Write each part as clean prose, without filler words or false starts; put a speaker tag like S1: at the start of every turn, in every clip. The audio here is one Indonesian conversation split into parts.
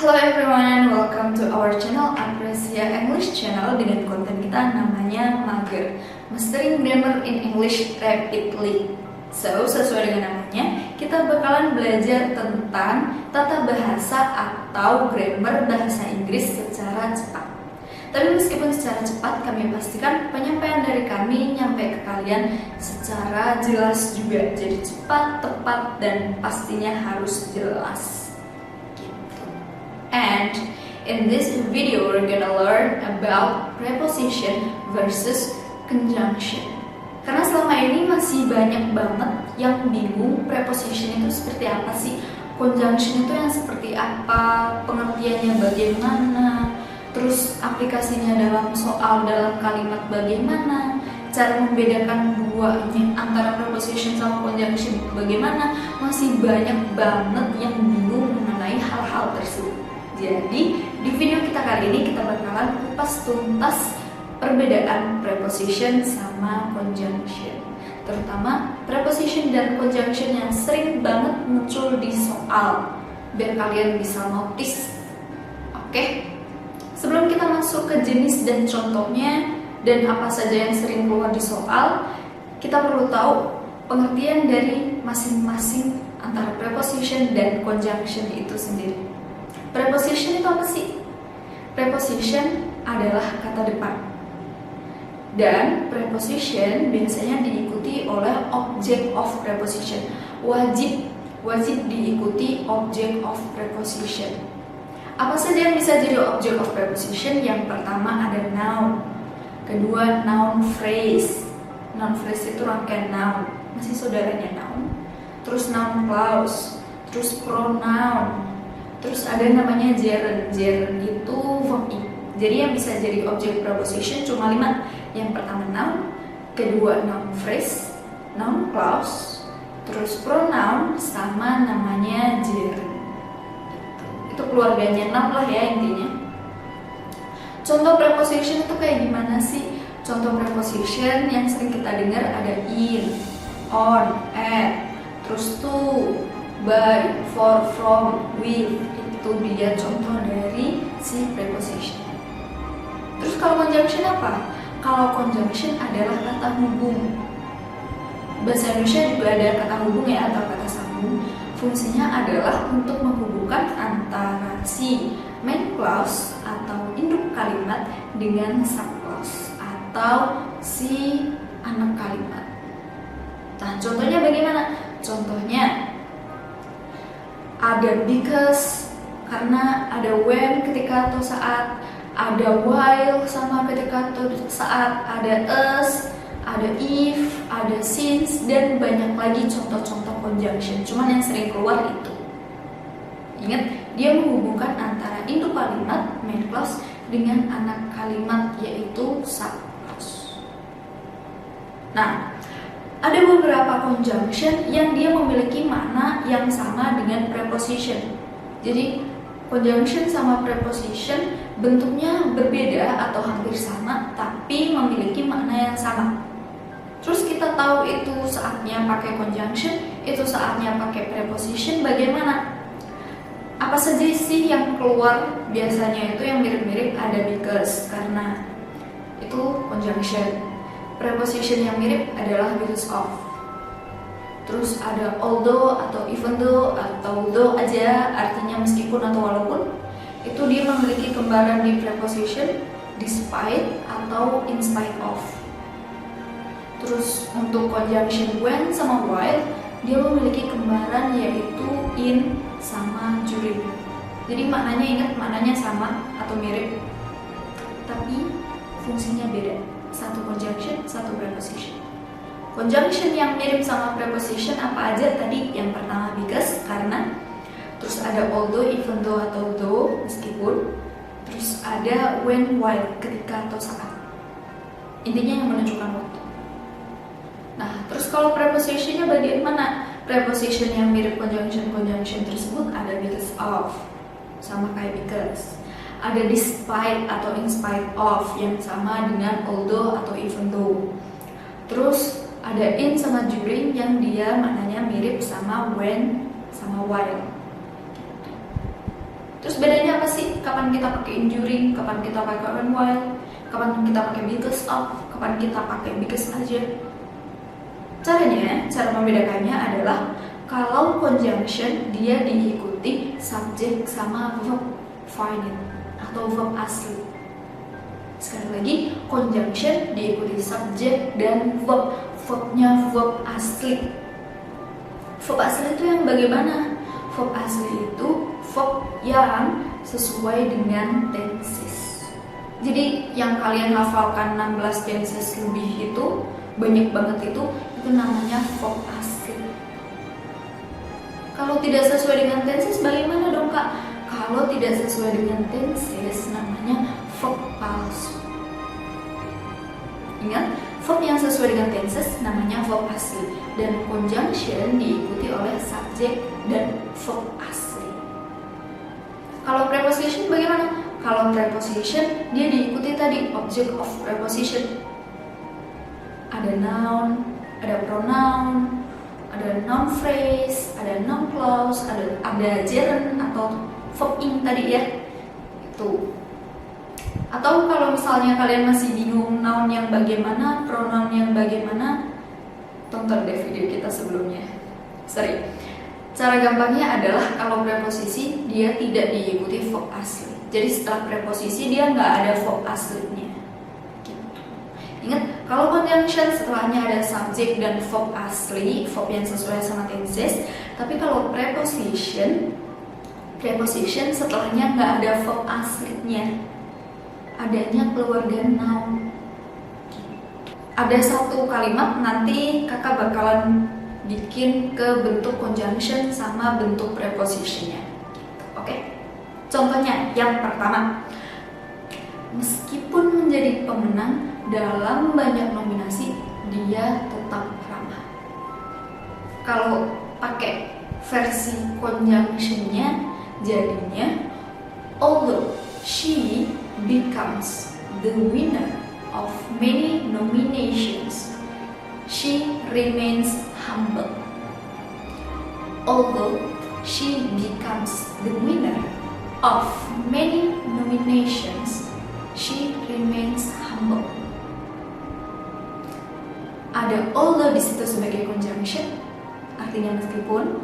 S1: Hello everyone, welcome to our channel Aprecia English Channel dengan konten kita namanya Mager, Mastering Grammar in English Rapidly. So, sesuai dengan namanya, kita bakalan belajar tentang tata bahasa atau grammar bahasa Inggris secara cepat. Tapi meskipun secara cepat, kami pastikan penyampaian dari kami nyampe ke kalian secara jelas juga. Jadi cepat, tepat, dan pastinya harus jelas. And in this video, we're gonna learn about preposition versus conjunction. Karena selama ini masih banyak banget yang bingung preposition itu seperti apa sih, conjunction itu yang seperti apa, pengertiannya bagaimana, terus aplikasinya dalam soal, dalam kalimat bagaimana, cara membedakan duanya antara preposition sama conjunction bagaimana. Masih banyak banget yang bingung mengenai hal-hal tersebut. Jadi, di video kita kali ini kita bakalan kupas tuntas perbedaan preposition sama conjunction. Terutama preposition dan conjunction yang sering banget muncul di soal, biar kalian bisa notice. Oke? Sebelum kita masuk ke jenis dan contohnya dan apa saja yang sering keluar di soal, kita perlu tahu pengertian dari masing-masing antara preposition dan conjunction itu sendiri. Preposition itu apa sih? Preposition adalah kata depan. Dan preposition biasanya diikuti oleh object of preposition. Wajib diikuti object of preposition. Apa saja yang bisa jadi object of preposition? Yang pertama ada noun. Kedua, noun phrase. Noun phrase itu rangkaian noun, masih saudaranya noun. Terus noun clause, terus pronoun. Terus ada namanya gerund. Gerund itu verb. Jadi yang bisa jadi object preposition cuma 5. Yang pertama noun, kedua noun phrase, noun clause, terus pronoun sama namanya gerund. Itu keluarganya 6 lah ya intinya. Contoh preposition itu kayak gimana sih? Contoh preposition yang sering kita dengar ada in, on, at, terus to, by, for, from, with. Itu dia contoh dari si preposition. Terus kalau conjunction apa? Kalau conjunction adalah kata hubung. Bahasa Indonesia juga ada kata hubung ya, atau kata sambung. Fungsinya adalah untuk menghubungkan antara si main clause atau induk kalimat dengan subclause atau si anak kalimat. Nah, contohnya bagaimana? Contohnya ada because, karena ada when ketika atau saat, ada while sama ketika atau saat, ada as, ada if, ada since, dan banyak lagi contoh-contoh conjunction. Cuman yang sering keluar itu. Ingat, dia menghubungkan antara induk kalimat main clause dengan anak kalimat yaitu subclause. Nah, ada beberapa conjunction yang dia memiliki makna yang sama dengan preposition. Jadi conjunction sama preposition bentuknya berbeda atau hampir sama, tapi memiliki makna yang sama. Terus kita tahu itu saatnya pakai conjunction, itu saatnya pakai preposition, bagaimana? Apa saja sih yang keluar? Biasanya itu yang mirip-mirip ada because, karena itu conjunction. Preposition yang mirip adalah because of. Terus ada although atau even though atau though aja, artinya meskipun atau walaupun. Itu dia memiliki kembaran di preposition, despite atau in spite of. Terus untuk conjunction when sama while, dia memiliki kembaran yaitu in sama during. Jadi maknanya, ingat, maknanya sama atau mirip, tapi fungsinya beda. Satu conjunction, satu preposition. Conjunction yang mirip sama preposition apa aja tadi? Yang pertama because, karena. Terus ada although, even though atau though, meskipun. Terus ada when, while, ketika atau saat. Intinya yang menunjukkan waktu. Nah, terus kalau prepositionnya bagaimana? Preposition yang mirip conjunction tersebut ada because of, sama kayak because. Ada despite atau in spite of, yang sama dengan although atau even though. Terus ada in sama during yang dia maknanya mirip sama when sama while. Terus bedanya apa sih? Kapan kita pakai enduring, kapan kita pakai run while, kapan kita pakai because of, kapan kita pakai because aja. Cara membedakannya adalah kalau conjunction dia diikuti subjek sama verb finite atau verb asli. Sekali lagi, conjunction diikuti subjek dan verb. Verbnya verb asli. Verb asli itu yang bagaimana? Verb asli itu verb yang sesuai dengan tenses. Jadi yang kalian hafalkan 16 tenses lebih itu, banyak banget itu namanya verb asli. Kalau tidak sesuai dengan tenses bagaimana dong Kak? Kalau tidak sesuai dengan tenses namanya verb palsu. Ingat, verb yang sesuai dengan tenses namanya verb asli, dan conjunction diikuti oleh subjek dan verb asli. Kalau preposition bagaimana? Kalau preposition dia diikuti tadi object of preposition. Ada noun, ada pronoun, ada noun phrase, ada noun clause, ada gerund atau verb ing tadi ya. Itu. Atau kalau misalnya kalian masih bingung noun yang bagaimana, pronoun yang bagaimana, tonton deh video kita sebelumnya. Cara gampangnya adalah kalau preposisi dia tidak diikuti verb asli. Jadi setelah preposisi dia nggak ada verb aslinya. Gitu. Ingat, kalau conjunction setelahnya ada subjek dan verb asli, verb yang sesuai sama tenses. Tapi kalau preposition setelahnya nggak ada verb aslinya, adanya keluarga noun. Ada satu kalimat nanti kakak bakalan bikin ke bentuk conjunction sama bentuk prepositionnya. Oke? Contohnya yang pertama, meskipun menjadi pemenang dalam banyak nominasi, dia tetap ramah. Kalau pakai versi conjunctionnya jadinya, although she becomes the winner of many nominations, she remains humble. Although she becomes the winner of many nominations, she remains humble. Ada although di situ sebagai conjunction, artinya meskipun,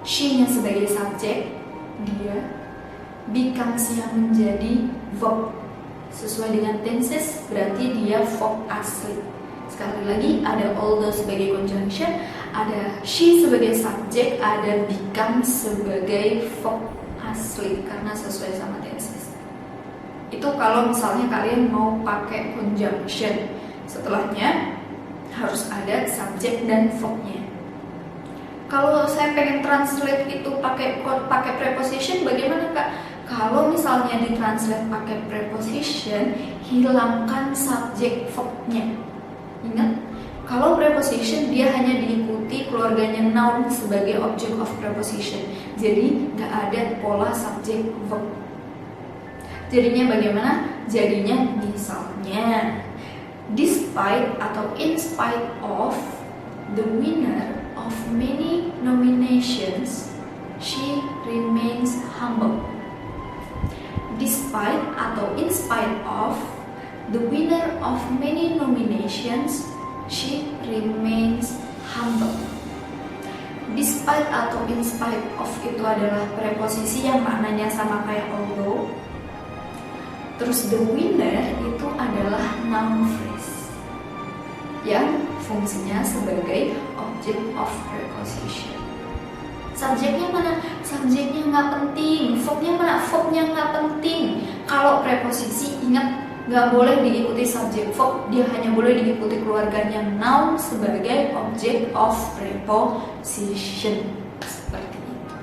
S1: she-nya sebagai subjek, dia, becomes yang menjadi verb sesuai dengan tenses, berarti dia verb asli. Sekali lagi, ada although sebagai conjunction, ada she sebagai subjek, ada become sebagai verb asli karena sesuai sama tenses. Itu kalau misalnya kalian mau pakai conjunction, setelahnya harus ada subjek dan verbnya. Kalau saya pengen translate itu pakai preposition, bagaimana Kak? Kalau misalnya ditranslate pakai preposition, hilangkan subjek verbnya. Ingat, kalau preposition dia hanya diikuti keluarganya noun sebagai object of preposition. Jadi nggak ada pola subjek verb. Jadinya bagaimana? Jadinya misalnya, despite atau in spite of the winner of many nominations, she remains humble. Despite atau in spite of the winner of many nominations, she remains humble. Despite atau in spite of itu adalah preposisi yang maknanya sama kayak although. Terus the winner itu adalah noun phrase yang fungsinya sebagai object of preposition. Subjeknya mana? Subjeknya nggak penting. Verbnya mana? Verbnya nggak penting. Kalau preposisi, ingat, nggak boleh diikuti subjek verb. Dia hanya boleh diikuti keluarganya noun sebagai object of preposition. Seperti itu.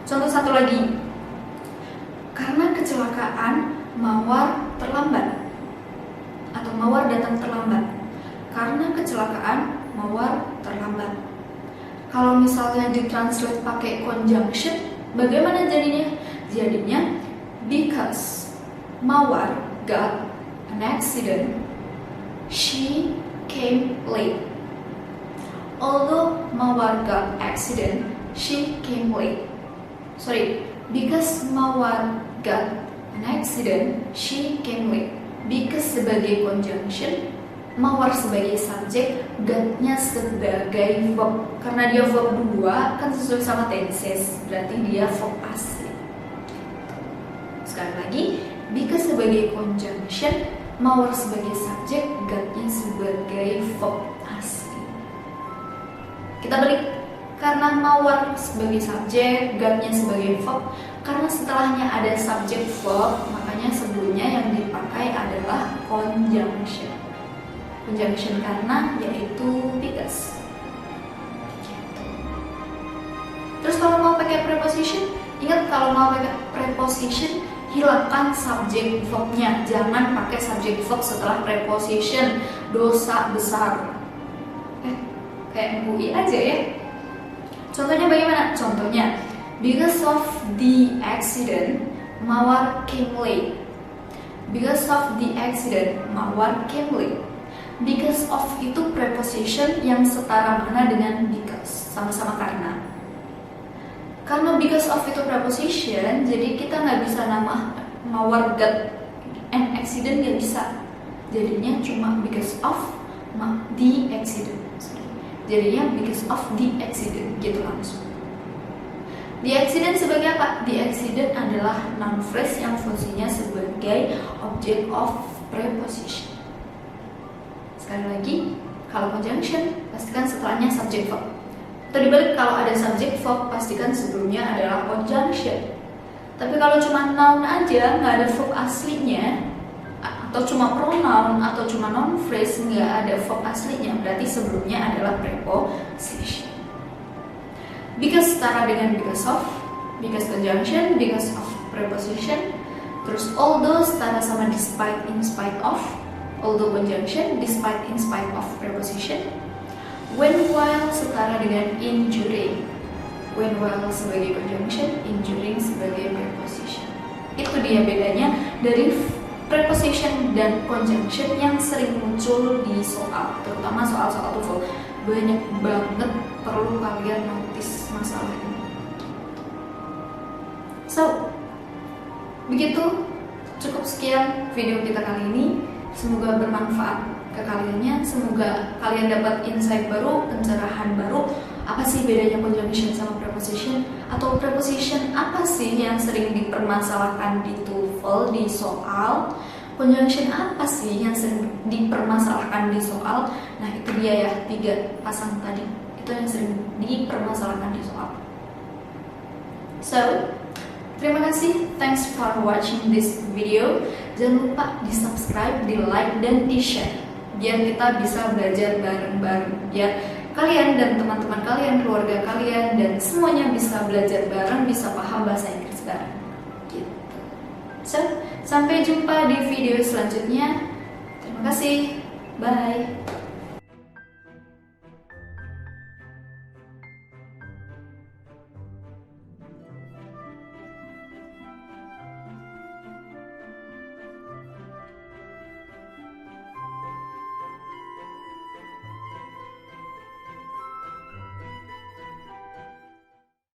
S1: Contoh satu lagi. Karena kecelakaan, Mawar terlambat. Atau Mawar datang terlambat. Karena kecelakaan, Mawar terlambat. Kalau misalnya ditranslate pakai conjunction, bagaimana jadinya? Jadinya, because Mawar got an accident, she came late. Although Mawar got accident, she came late. Because Mawar got an accident, she came late. Because sebagai conjunction, Mawar sebagai subjek, got-nya sebagai verb. Karena dia verb 2 kan sesuai sama tenses, berarti dia verb asli. Sekali lagi, because sebagai conjunction, Mawar sebagai subjek, got-nya sebagai verb asli. Kita balik. Karena Mawar sebagai subjek, got-nya sebagai verb. Karena setelahnya ada subjek verb, makanya sebelumnya yang dipakai adalah conjunction. Conjunction karena yaitu because. Terus kalau mau pakai preposition, ingat kalau mau pakai preposition, hilangkan subjek verbnya. Jangan pakai subjek verb setelah preposition. Dosa besar. Kayak MUI aja ya. Contohnya bagaimana? Contohnya, because of the accident, Mawar came late. Because of the accident, Mawar came late. Because of itu preposition yang setara makna dengan because, sama-sama karena. Karena because of itu preposition, jadi kita nggak bisa nama Mawar got an accident, nggak bisa. Jadinya cuma because of the accident. Jadinya because of the accident gitu langsung. The accident sebagai apa? The accident adalah noun phrase yang fungsinya sebagai object of preposition. Sekali lagi, kalau conjunction pastikan setelahnya subject verb. Atau dibalik, kalau ada subject verb pastikan sebelumnya adalah conjunction. Tapi kalau cuma noun aja, nggak ada verb aslinya, atau cuma pronoun atau cuma noun phrase nggak ada verb aslinya, berarti sebelumnya adalah preposition. Because setara dengan because of, because conjunction, because of preposition. Terus although setara sama despite, in spite of, although conjunction, despite, in spite of preposition. When while setara dengan in during. When while sebagai conjunction, in during sebagai preposition. Itu dia bedanya dari preposition dan conjunction yang sering muncul di soal, terutama soal-soal TOEFL. Banyak banget perlu kalian notice masalah ini. So, begitu, cukup sekian video kita kali ini. Semoga bermanfaat ke kaliannya. Semoga kalian dapat insight baru, pencerahan baru. Apa sih bedanya conjunction sama preposition? Atau preposition apa sih yang sering dipermasalahkan di TOEFL, di soal? Conjunction apa sih yang sering dipermasalahkan di soal? Nah, itu dia ya, 3 pasang tadi. Itu yang sering dipermasalahkan di soal. So, terima kasih. Thanks for watching this video. Jangan lupa di subscribe, di like, dan di share. Biar kita bisa belajar bareng-bareng. Biar kalian dan teman-teman kalian, keluarga kalian, dan semuanya bisa belajar bareng, bisa paham bahasa Inggris bareng. Gitu. So, sampai jumpa di video selanjutnya. Terima kasih. Bye.